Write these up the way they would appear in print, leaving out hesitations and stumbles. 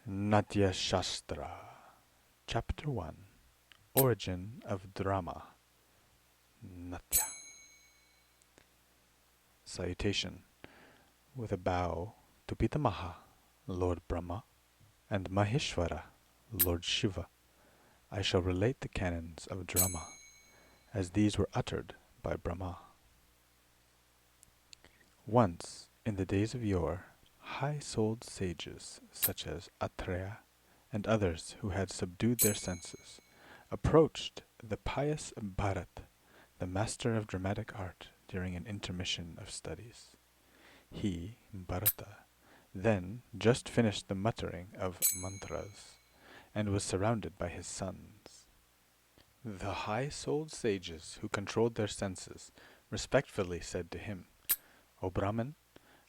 Nāṭya Śāstra, Chapter 1, Origin of Drama, Natya. Salutation. With a bow to Pitamaha, Lord Brahma, and Maheshwara, Lord Shiva, I shall relate the canons of drama, as these were uttered by Brahma. Once, in the days of yore, high-souled sages such as Atreya and others who had subdued their senses approached the pious Bharata, the master of dramatic art, during an intermission of studies. He, Bharata, then just finished the muttering of mantras and was surrounded by his sons. The high-souled sages who controlled their senses respectfully said to him, "O Brahman,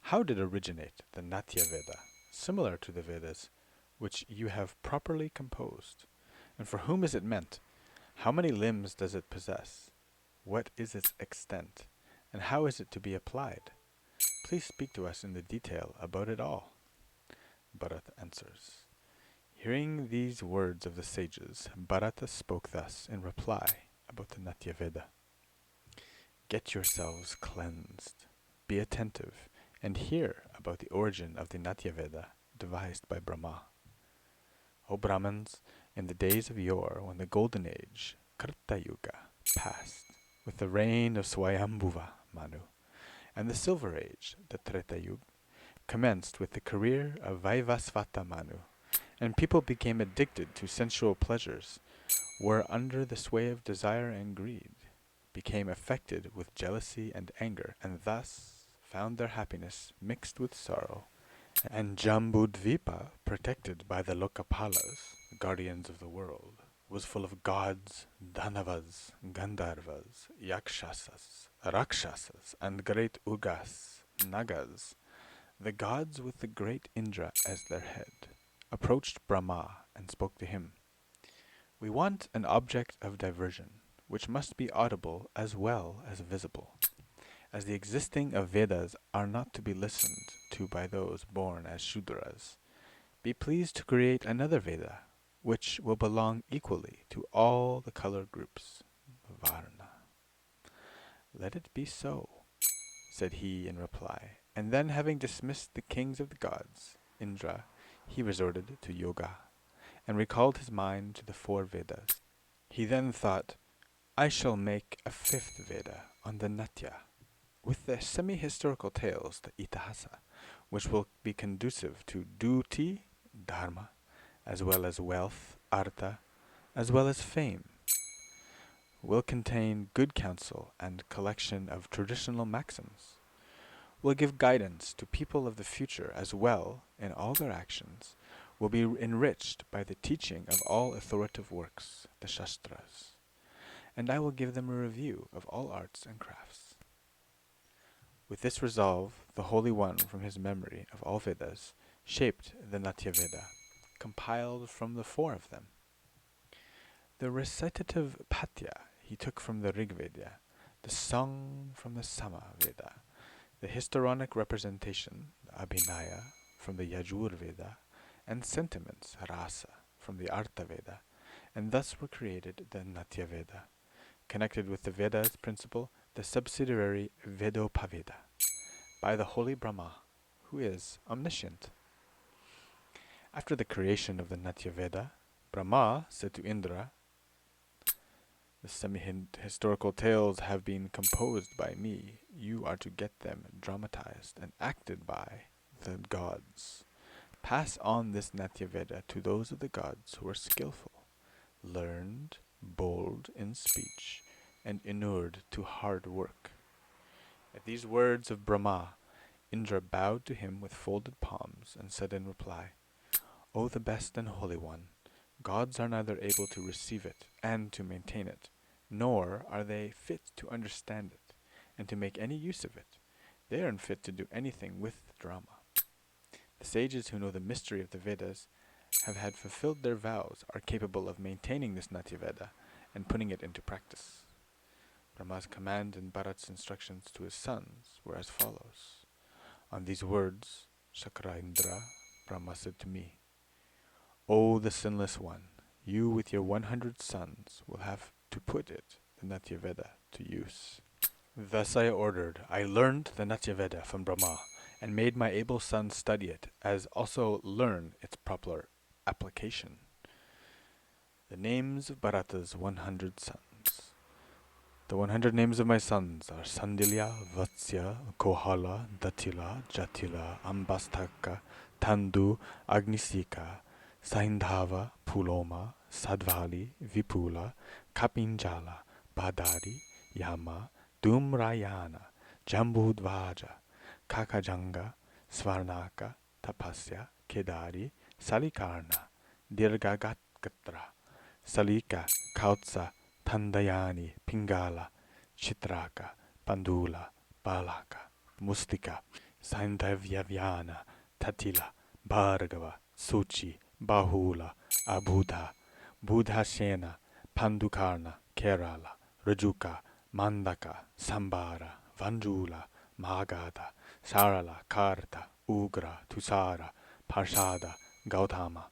how did originate the Natya Veda, similar to the Vedas, which you have properly composed? And for whom is it meant? How many limbs does it possess? What is its extent? And how is it to be applied? Please speak to us in the detail about it all." Bharata answers. Hearing these words of the sages, Bharata spoke thus in reply about the Natya Veda. "Get yourselves cleansed, be attentive, and hear about the origin of the Natya Veda devised by Brahma. O Brahmins, in the days of yore, when the golden age, Krita Yuga, passed, with the reign of Swayambhuva Manu, and the silver age, the Treta Yuga, commenced with the career of Vaivasvata Manu, and people became addicted to sensual pleasures, were under the sway of desire and greed, became affected with jealousy and anger, and thus found their happiness mixed with sorrow, and Jambudvipa, protected by the Lokapalas, guardians of the world, was full of gods, Dhanavas, Gandharvas, Yakshasas, Rakshasas, and great Ugas, Nagas. The gods with the great Indra as their head approached Brahma and spoke to him. We want an object of diversion, which must be audible as well as visible. As the existing of Vedas are not to be listened to by those born as Shudras, be pleased to create another Veda, which will belong equally to all the color groups, Varna." "Let it be so," said he in reply, and then having dismissed the kings of the gods, Indra, he resorted to yoga, and recalled his mind to the four Vedas. He then thought, "I shall make a fifth Veda on the Natya, with the semi-historical tales, the Itihasa, which will be conducive to duty, dharma, as well as wealth, artha, as well as fame, will contain good counsel and collection of traditional maxims, will give guidance to people of the future as well in all their actions, will be enriched by the teaching of all authoritative works, the Shastras, and I will give them a review of all arts and crafts." With this resolve, the Holy One, from his memory of all Vedas, shaped the Natya Veda, compiled from the four of them. The recitative Patya he took from the Rig Veda, the song from the Sama Veda, the histrionic representation, the Abhinaya, from the Yajur Veda, and sentiments, Rasa, from the Artha Veda, and thus were created the Natya Veda, connected with the Veda's principle, the subsidiary Vedopaveda, by the holy Brahma, who is omniscient. After the creation of the Natya Veda, Brahma said to Indra, "The semi-historical tales have been composed by me. You are to get them dramatized and acted by the gods. Pass on this Natya Veda to those of the gods who are skillful, learned, bold in speech, and inured to hard work." At these words of Brahma, Indra bowed to him with folded palms and said in reply, "O the best and holy one, gods are neither able to receive it and to maintain it, nor are they fit to understand it and to make any use of it. They are unfit to do anything with drama. The sages who know the mystery of the Vedas have had fulfilled their vows, are capable of maintaining this Natya Veda and putting it into practice." Brahma's command and Bharata's instructions to his sons were as follows. On these words, Shakrindra, Brahma said to me, O the sinless one, you with your 100 sons will have to put it, the Natya Veda, to use. Thus I ordered. I learned the Natya Veda from Brahma, and made my able sons study it, as also learn its proper application. The names of Bharata's 100 sons. The 100 names of my sons are Sandilya, Vatsya, Kohala, Datila, Jatila, Ambastaka, Tandu, Agnisika, Saindhava, Puloma, Sadvali, Vipula, Kapinjala, Badari, Yama, Dhumrayana, Jambudvaja, Kakajanga, Svarnaka, Tapasya, Kedari, Salikarna, Dirgagatra, Salika, Kautsa, Tandayani, Pingala, Chitraka, Pandula, Balaka, Mustika, Saindhavyavyana, Tatila, Bhargava, Suchi, Bahula, Abudha, Budhashena, Pandukarna, Kerala, Rajuka, Mandaka, Sambara, Vanjula, Magadha, Sarala, Karta, Ugra, Tusara, Parshada, Gautama,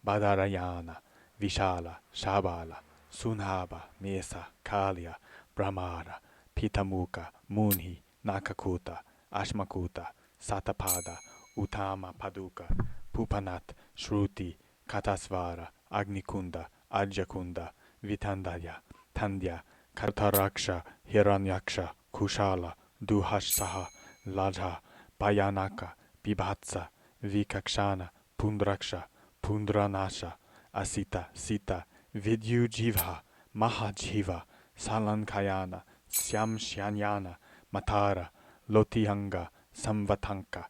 Badarayana, Vishala, Shabala, Sunhaba, Mesa, Kalia, Brahmara, Pitamuka, Munhi, Nakakuta, Ashmakuta, Satapada, Utama Paduka, Pupanat, Shruti, Katasvara, Agnikunda, Ajakunda, Vitandaya, Tandya, Kartaraksha, Hiranyaksha, Kushala, Duhashsaha, Lajha, Payanaka, Bibhatsa, Vikakshana, Pundraksha, Pundranasha, Asita, Sita, Vidyujivha, Mahajiva, Salankayana, Syamshanyana, Matara, Lotihanga, Samvatanka,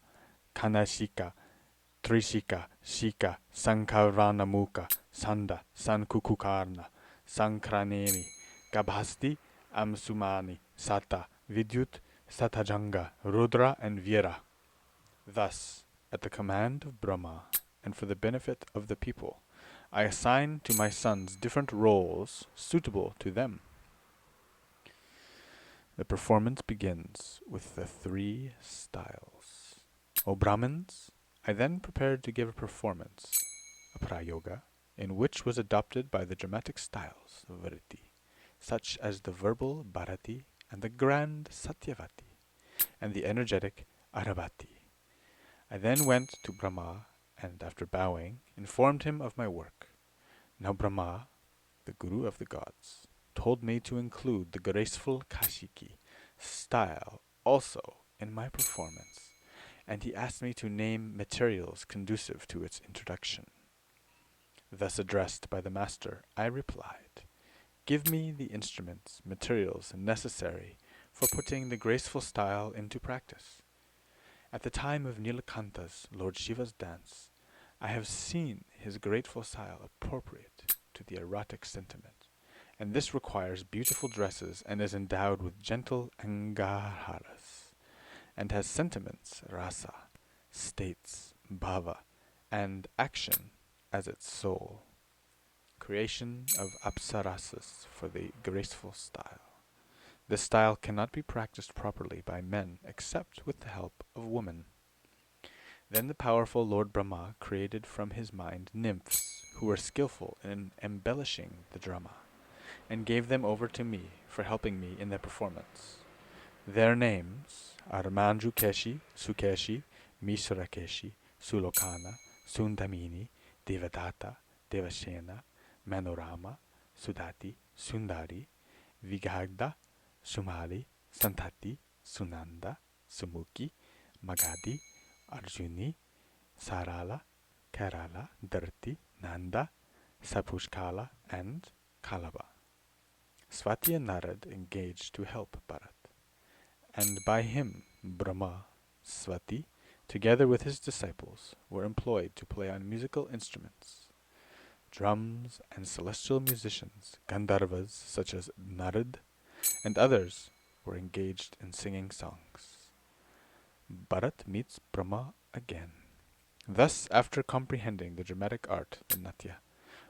Kanashika, Trishika, Shika, Sankaranamuka, Sanda, Sankukukarna, Sankranemi, Gabhasti, Amsumani, Sata, Vidyut, Satajanga, Rudra, and Vira. Thus, at the command of Brahma, and for the benefit of the people, I assign to my sons different roles suitable to them. The performance begins with the 3 styles. O Brahmins, I then prepared to give a performance, a prayoga, in which was adopted by the dramatic styles of Vritti, such as the verbal Bharati and the grand Satyavati, and the energetic Aravati. I then went to Brahma, and after bowing, informed him of my work. Now Brahma, the guru of the gods, told me to include the graceful Kashiki style also in my performance, and he asked me to name materials conducive to its introduction. Thus addressed by the master, I replied, "Give me the instruments, materials necessary for putting the graceful style into practice. At the time of Nilakanta's, Lord Shiva's dance, I have seen his grateful style appropriate to the erotic sentiment, and this requires beautiful dresses and is endowed with gentle angaharas, and has sentiments, rasa, states, bhava, and action as its soul. Creation of apsarasas for the graceful style. This style cannot be practiced properly by men except with the help of women." Then the powerful Lord Brahma created from his mind nymphs who were skillful in embellishing the drama, and gave them over to me for helping me in their performance. Their names are Manjukeshi, Sukeshi, Misrakeshi, Sulokana, Sundamini, Devadatta, Devasena, Manorama, Sudati, Sundari, Vigagda, Sumali, Santati, Sunanda, Sumuki, Magadi, Arjuni, Sarala, Kerala, Dirti, Nanda, Sapushkala, and Kalaba. Swati and Narad engaged to help Bharat, and by him Brahma, Swati, together with his disciples, were employed to play on musical instruments. Drums and celestial musicians, Gandharvas such as Narad, and others were engaged in singing songs. Bharat meets Brahma again. Thus, after comprehending the dramatic art, the Natya,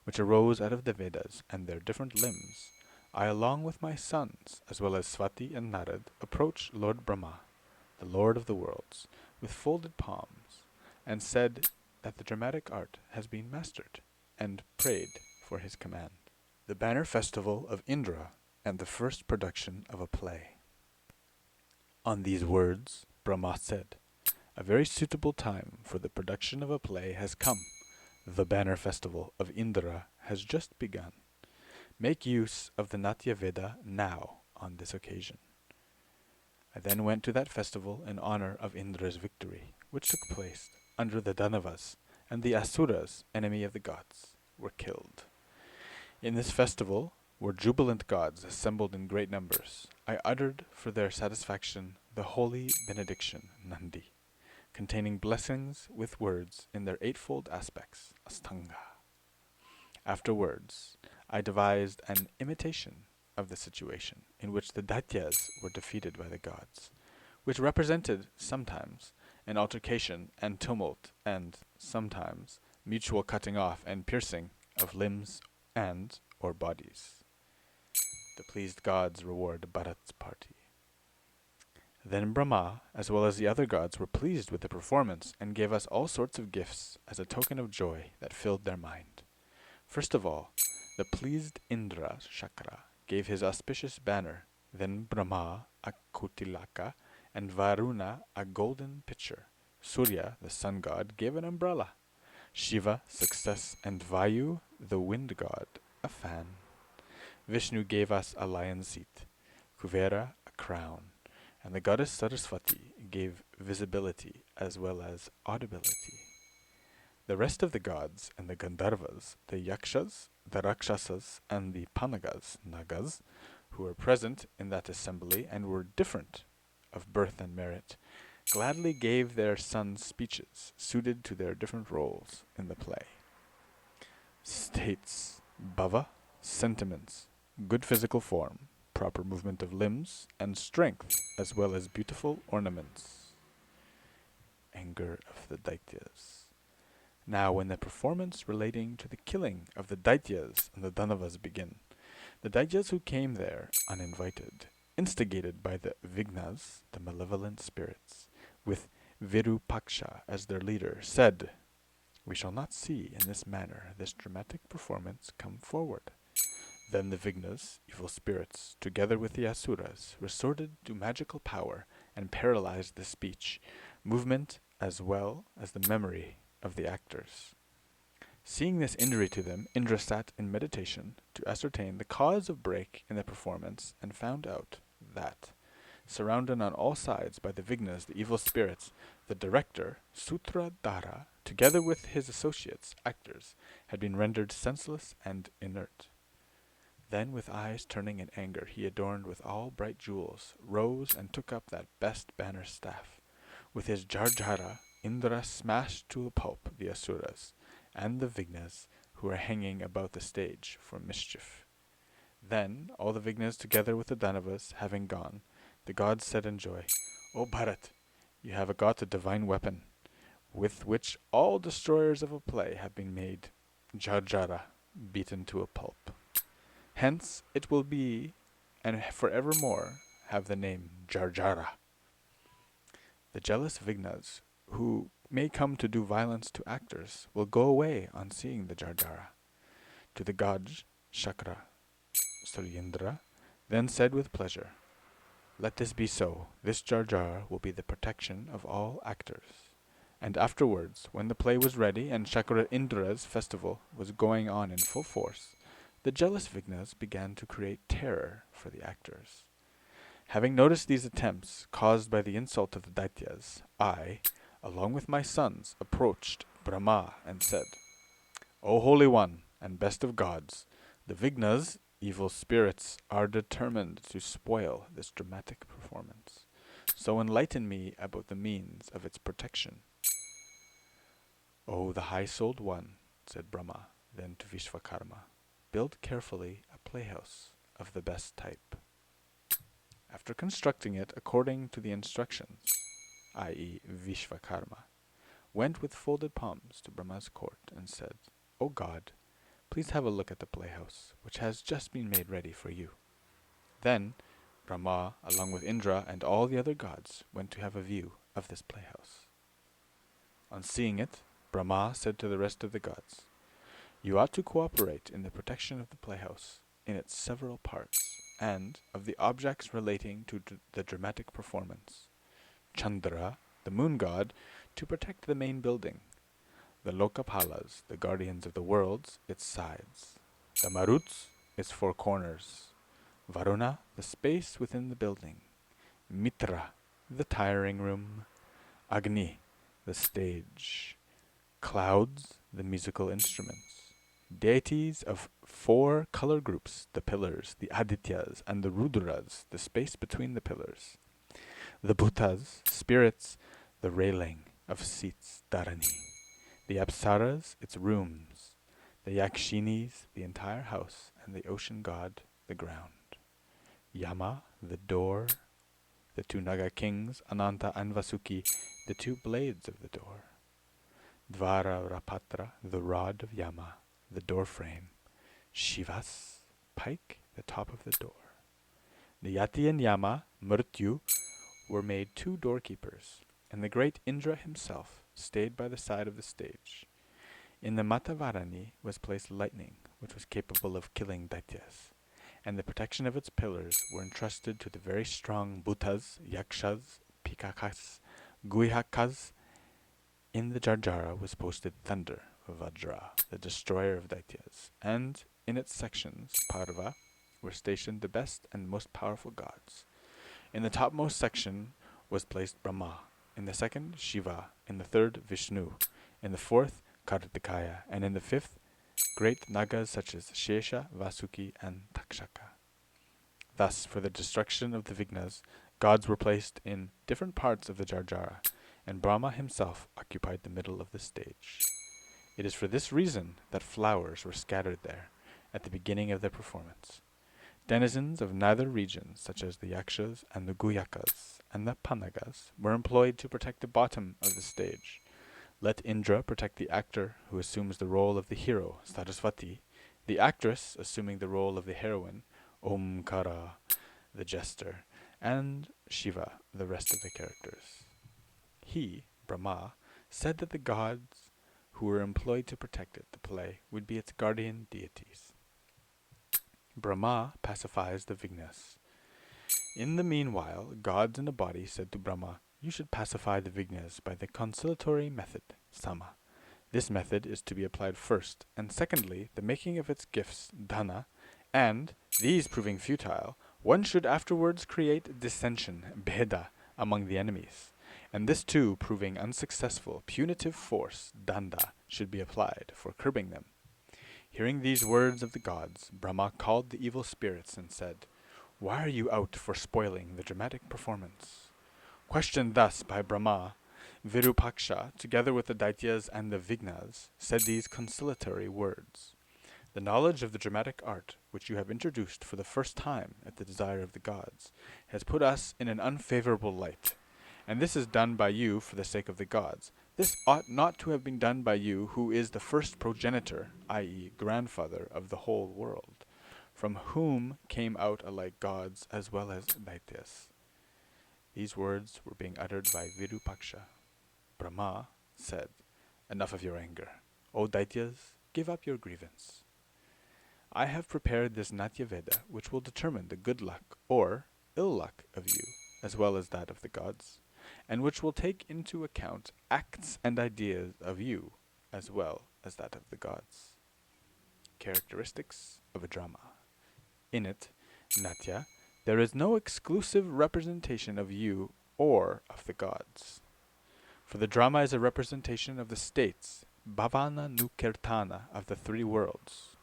which arose out of the Vedas and their different limbs, I, along with my sons, as well as Swati and Narad, approach Lord Brahma, the Lord of the worlds, with folded palms, and said that the dramatic art has been mastered. and prayed for his command. The banner festival of Indra and the first production of a play. On these words, Brahma said, "A very suitable time for the production of a play has come. The banner festival of Indra has just begun. Make use of the Natya Veda now on this occasion." I then went to that festival in honor of Indra's victory, which took place under the Danavas, and the Asuras, enemy of the gods, were killed. In this festival were jubilant gods assembled in great numbers. I uttered for their satisfaction the holy benediction, Nandi, containing blessings with words in their eightfold aspects, Astanga. Afterwards, I devised an imitation of the situation in which the Daityas were defeated by the gods, which represented sometimes an altercation and tumult, and sometimes mutual cutting off and piercing of limbs and or bodies. The pleased gods reward Bharat's party. Then Brahma, as well as the other gods, were pleased with the performance and gave us all sorts of gifts as a token of joy that filled their mind. First of all, the pleased Indra Shakra gave his auspicious banner, then Brahma a kutilaka, and Varuna a golden pitcher. Surya, the sun god, gave an umbrella. Shiva, success, and Vayu, the wind god, a fan. Vishnu gave us a lion's seat, Kuvera a crown, and the goddess Saraswati gave visibility as well as audibility. The rest of the gods and the Gandharvas, the Yakshas, the Rakshasas, and the Panagas, Nagas, who were present in that assembly and were different of birth and merit, gladly gave their sons speeches suited to their different roles in the play. States, bhava, sentiments, good physical form, proper movement of limbs, and strength, as well as beautiful ornaments. Anger of the Daityas. Now when the performance relating to the killing of the Daityas and the Danavas begin, the Daityas who came there uninvited, instigated by the Vignas, the malevolent spirits, with Virupaksha as their leader, said, "We shall not see in this manner this dramatic performance come forward." Then the Vignas, evil spirits, together with the Asuras, resorted to magical power and paralyzed the speech, movement, as well as the memory of the actors. Seeing this injury to them, Indra sat in meditation to ascertain the cause of break in the performance, and found out that, surrounded on all sides by the Vignas, the evil spirits, the director, Sutradhara, together with his associates, actors, had been rendered senseless and inert. Then, with eyes turning in anger, he, adorned with all bright jewels, rose and took up that best banner staff. With his Jarjara, Indra smashed to a pulp the Asuras and the Vignas who were hanging about the stage for mischief. Then, all the Vignas together with the Danavas having gone, the gods said in joy, "O Bharat, you have got a divine weapon, with which all destroyers of a play have been made, Jarjara, beaten to a pulp. Hence it will be, and forevermore have the name Jarjara. The jealous Vignas, who may come to do violence to actors, will go away on seeing the Jarjara." To the god Shakra, Suryendra then said with pleasure, "Let this be so. This Jarjara will be the protection of all actors." And afterwards, when the play was ready and Shakra Indra's festival was going on in full force, the jealous Vignas began to create terror for the actors. Having noticed these attempts caused by the insult of the Daityas, I, along with my sons, approached Brahma and said, "O Holy One and best of gods, the Vignas, evil spirits, are determined to spoil this dramatic performance. So enlighten me about the means of its protection." "O the high-souled one," said Brahma, then to Vishvakarma, "build carefully a playhouse of the best type." After constructing it according to the instructions, i.e. Vishvakarma, went with folded palms to Brahma's court and said, "O God, please have a look at the playhouse, which has just been made ready for you." Then Brahma, along with Indra and all the other gods, went to have a view of this playhouse. On seeing it, Brahma said to the rest of the gods, You ought to cooperate in the protection of the playhouse, in its several parts, and of the objects relating to the dramatic performance. Chandra, the moon god, to protect the main building. The Lokapalas, the guardians of the worlds, its sides. The Maruts, its four corners. Varuna, the space within the building. Mitra, the tiring room. Agni, the stage. Clouds, the musical instruments. Deities of four color groups, the pillars, the Adityas, and the Rudras, the space between the pillars. The Bhutas, spirits, the railing of seats, Dharani. The Apsaras, its rooms. The Yakshinis, the entire house, and the ocean god, the ground. Yama, the door. The two Naga kings, Ananta and Vasuki, the two blades of the door. Dvara Rapatra, the rod of Yama, the door frame. Shivas, pike, the top of the door. The Yati and Yama, Mrityu, were made two doorkeepers, and the great Indra himself stayed by the side of the stage. In the Matavarani was placed lightning, which was capable of killing Daityas, and the protection of its pillars were entrusted to the very strong Bhutas, Yakshas, Pikakas, Guihakas. In the Jarjara was posted thunder, Vajra, the destroyer of Daityas, and in its sections, Parva, were stationed the best and most powerful gods. In the topmost section was placed Brahma, in the second Shiva, in the third Vishnu, in the fourth Kartikaya, and in the fifth great Nagas such as Shesha, Vasuki, and Takshaka. Thus, for the destruction of the Vignas, gods were placed in different parts of the Jarjara, and Brahma himself occupied the middle of the stage. It is for this reason that flowers were scattered there at the beginning of the performance. Denizens of neither region, such as the Yakshas and the Guyakas and the Panagas, were employed to protect the bottom of the stage. Let Indra protect the actor who assumes the role of the hero, Saraswati, the actress assuming the role of the heroine, Omkara, the jester, and Shiva, the rest of the characters. He, Brahma, said that the gods who were employed to protect it, the play, would be its guardian deities. Brahma pacifies the Vignas. In the meanwhile, gods in a body said to Brahma, "You should pacify the Vignas by the conciliatory method, Sama. This method is to be applied first, and secondly, the making of its gifts, Dhana, and, these proving futile, one should afterwards create dissension, Bheda, among the enemies. And this too proving unsuccessful, punitive force, Danda, should be applied for curbing them." Hearing these words of the gods, Brahma called the evil spirits and said, "Why are you out for spoiling the dramatic performance?" Questioned thus by Brahma, Virupaksha, together with the Daityas and the Vignas, said these conciliatory words. "The knowledge of the dramatic art, which you have introduced for the first time at the desire of the gods, has put us in an unfavorable light. And this is done by you for the sake of the gods. This ought not to have been done by you, who is the first progenitor, i.e., grandfather of the whole world, from whom came out alike gods as well as Daityas." These words were being uttered by Virupaksha. Brahma said, "Enough of your anger. O Daityas, give up your grievance. I have prepared this Natya Veda, which will determine the good luck or ill luck of you, as well as that of the gods, and which will take into account acts and ideas of you, as well as that of the gods." Characteristics of a drama. In it, Natya, there is no exclusive representation of you or of the gods. For the drama is a representation of the states, bhavana nukirtana, of the three worlds.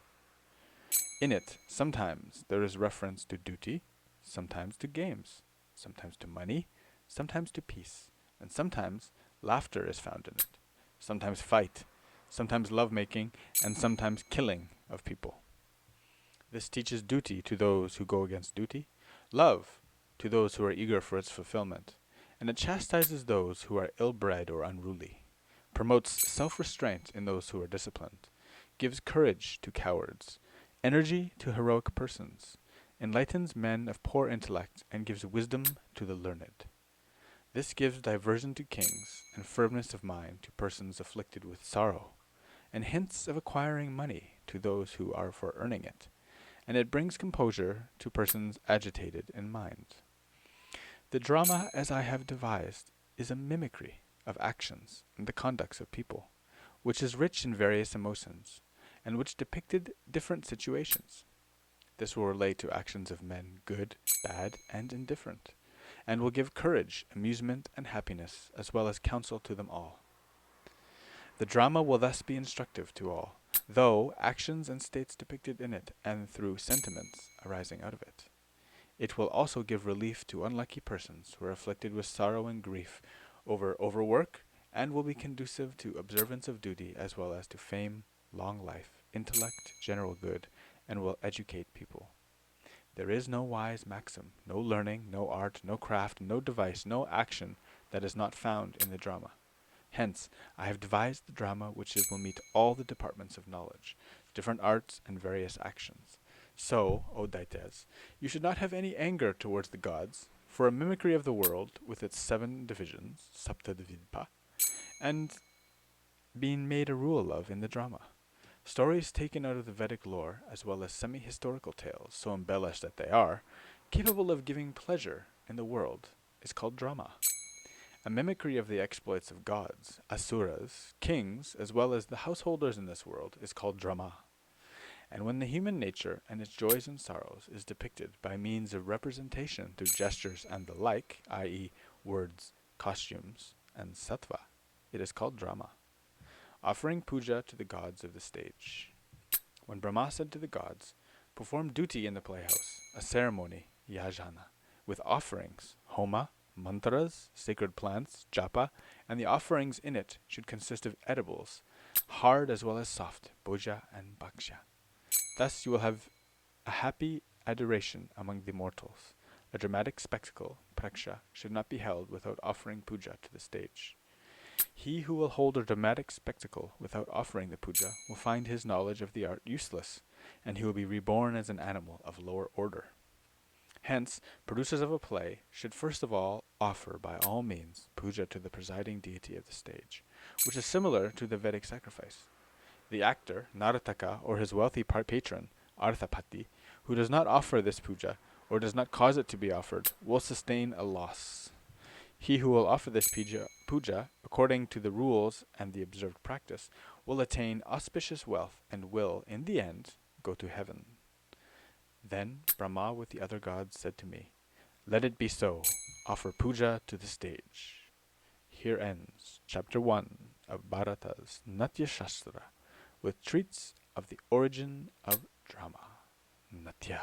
In it, sometimes there is reference to duty, sometimes to games, sometimes to money, sometimes to peace, and sometimes laughter is found in it, sometimes fight, sometimes love-making, and sometimes killing of people. This teaches duty to those who go against duty, love to those who are eager for its fulfillment, and it chastises those who are ill-bred or unruly, promotes self-restraint in those who are disciplined, gives courage to cowards, energy to heroic persons, enlightens men of poor intellect, and gives wisdom to the learned. This gives diversion to kings and firmness of mind to persons afflicted with sorrow, and hints of acquiring money to those who are for earning it, and it brings composure to persons agitated in mind. The drama, as I have devised, is a mimicry of actions and the conducts of people, which is rich in various emotions, and which depicted different situations. This will relate to actions of men, good, bad, and indifferent, and will give courage, amusement, and happiness, as well as counsel to them all. The drama will thus be instructive to all, though actions and states depicted in it, and through sentiments arising out of it. It will also give relief to unlucky persons who are afflicted with sorrow and grief over overwork, and will be conducive to observance of duty as well as to fame, long life, intellect, general good, and will educate people. There is no wise maxim, no learning, no art, no craft, no device, no action that is not found in the drama. Hence, I have devised the drama which will meet all the departments of knowledge, different arts, and various actions. So, O Daityas, you should not have any anger towards the gods, for a mimicry of the world, with its 7 divisions, saptadvidpa, and being made a rule of in the drama. Stories taken out of the Vedic lore, as well as semi-historical tales, so embellished that they are, capable of giving pleasure in the world, is called drama. A mimicry of the exploits of gods, asuras, kings, as well as the householders in this world, is called drama. And when the human nature and its joys and sorrows is depicted by means of representation through gestures and the like, i.e., words, costumes, and sattva, it is called drama. Offering puja to the gods of the stage. When Brahma said to the gods, perform duty in the playhouse, a ceremony, yajana, with offerings, homa, mantras, sacred plants, japa, and the offerings in it should consist of edibles, hard as well as soft, bhoja and bhaksha. Thus you will have a happy adoration among the mortals. A dramatic spectacle, praksha, should not be held without offering puja to the stage. He who will hold a dramatic spectacle without offering the puja will find his knowledge of the art useless, and he will be reborn as an animal of lower order. Hence, producers of a play should first of all offer by all means puja to the presiding deity of the stage, which is similar to the Vedic sacrifice. The actor, Narataka, or his wealthy patron, Arthapati, who does not offer this puja, or does not cause it to be offered, will sustain a loss. He who will offer this puja, according to the rules and the observed practice, will attain auspicious wealth and will, in the end, go to heaven. Then Brahma with the other gods said to me, let it be so. Offer puja to the stage. Here ends Chapter 1 of Bharata's Nāṭya Śāstra, which treats of the origin of drama. Natya.